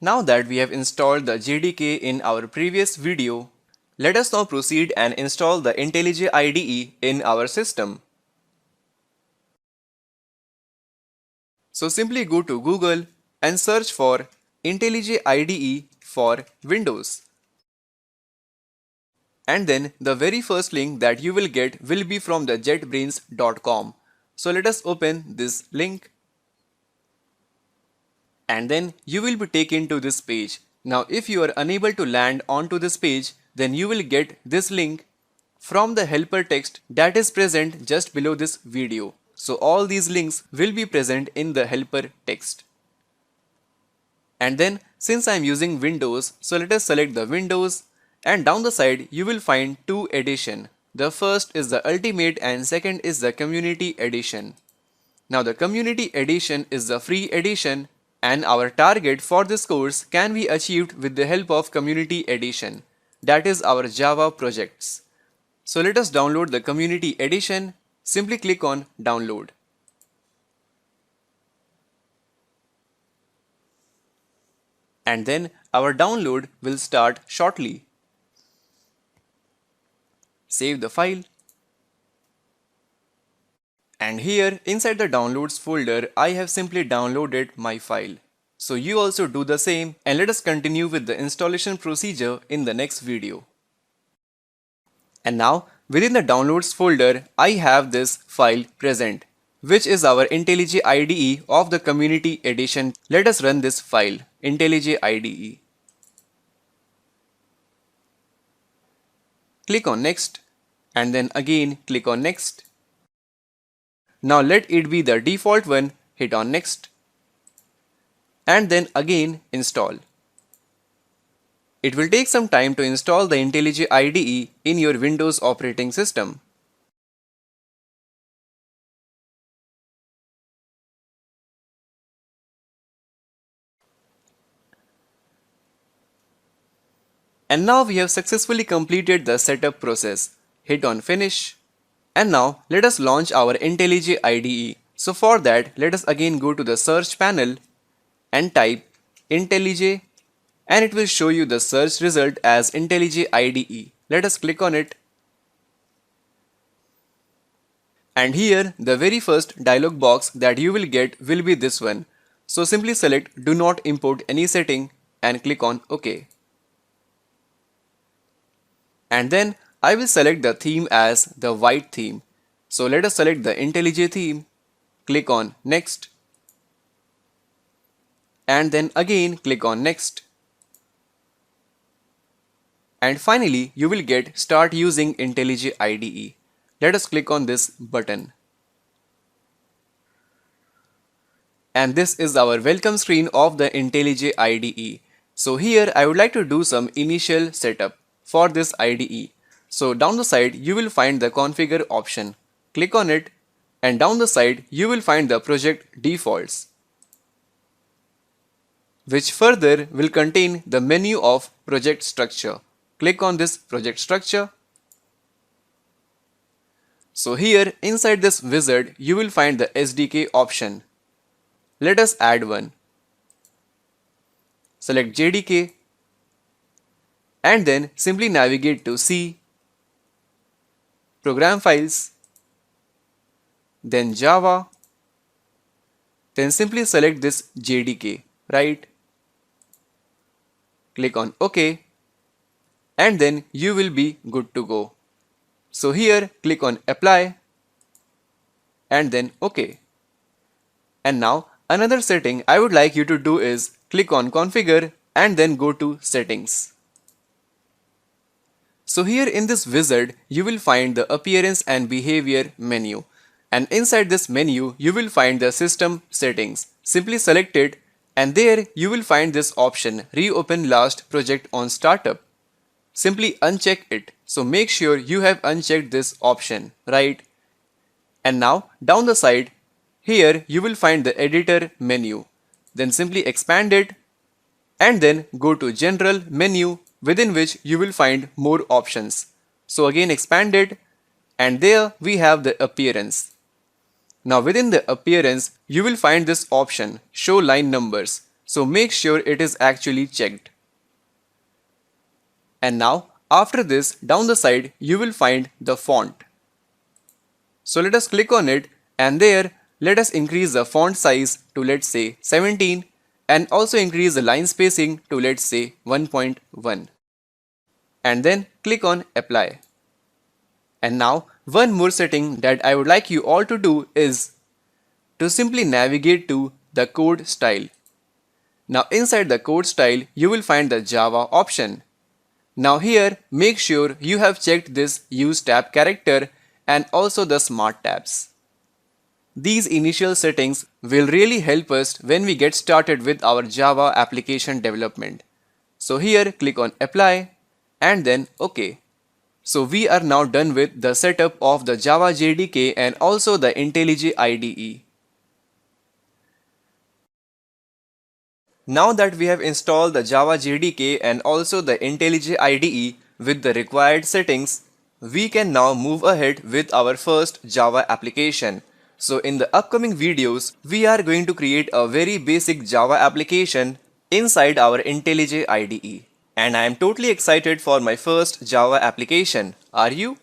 Now that we have installed the JDK in our previous video, let us now proceed and install the IntelliJ IDE in our system. So simply go to Google and search for IntelliJ IDE for Windows. And then the very first link that you will get will be from the jetbrains.com. So let us open this link. And then you will be taken to this page. Now if you are unable to land onto this page, then you will get this link from the helper text that is present just below this video. So all these links will be present in the helper text. And then since I am using Windows, so let us select the Windows, and down the side you will find two editions. The first is the Ultimate and second is the Community Edition. Now the Community Edition is the free edition, and our target for this course can be achieved with the help of Community Edition, that is our Java projects. So let us download the Community Edition. Simply click on download. And then our download will start shortly. Save the file. And here inside the downloads folder, I have simply downloaded my file. So you also do the same, and let us continue with the installation procedure in the next video. And now within the downloads folder, I have this file present, which is our IntelliJ IDE of the Community Edition. Let us run this file, IntelliJ IDE. Click on next, and then again click on next. Now let it be the default one, hit on next, and then again install. It will take some time to install the IntelliJ IDE in your Windows operating system. And now we have successfully completed the setup process. Hit on finish. And now let us launch our IntelliJ IDE. So for that, let us again go to the search panel and type IntelliJ, and it will show you the search result as IntelliJ IDE. Let us click on it. And here the very first dialog box that you will get will be this one. So simply select do not import any setting and click on OK. And then I will select the theme as the white theme. So let us select the IntelliJ theme, click on next, and then again click on next. And finally you will get start using IntelliJ IDE. Let us click on this button. And this is our welcome screen of the IntelliJ IDE. So here I would like to do some initial setup for this IDE. So down the side you will find the configure option. Click on it, and down the side you will find the project defaults, which further will contain the menu of project structure. Click on this project structure. So here inside this wizard you will find the SDK option. Let us add one. Select JDK and then simply navigate to C, Program Files, then Java, then simply select this JDK, right? Click on OK, and then you will be good to go. So here click on Apply and then OK. And now another setting I would like you to do is click on Configure and then go to Settings. So here in this wizard you will find the Appearance and Behavior menu, and inside this menu you will find the System Settings. Simply select it, and there you will find this option Reopen Last Project on Startup. Simply uncheck it. So make sure you have unchecked this option, right? And now down the side here you will find the Editor menu. Then simply expand it and then go to General menu, within which you will find more options. So again expand it, and there we have the Appearance. Now within the Appearance you will find this option Show Line Numbers. So make sure it is actually checked. And now after this, down the side you will find the font. So let us click on it, and there let us increase the font size to, let's say, 17, and also increase the line spacing to, let's say, 1.1, and then click on apply. And now one more setting that I would like you all to do is to simply navigate to the code style. Now inside the code style you will find the Java option. Now here make sure you have checked this use tab character and also the smart tabs. These initial settings will really help us when we get started with our Java application development. So here click on apply and then OK. So we are now done with the setup of the Java JDK and also the IntelliJ IDE. Now that we have installed the Java JDK and also the IntelliJ IDE with the required settings, we can now move ahead with our first Java application. So in the upcoming videos, we are going to create a very basic Java application inside our IntelliJ IDE. And I am totally excited for my first Java application. Are you?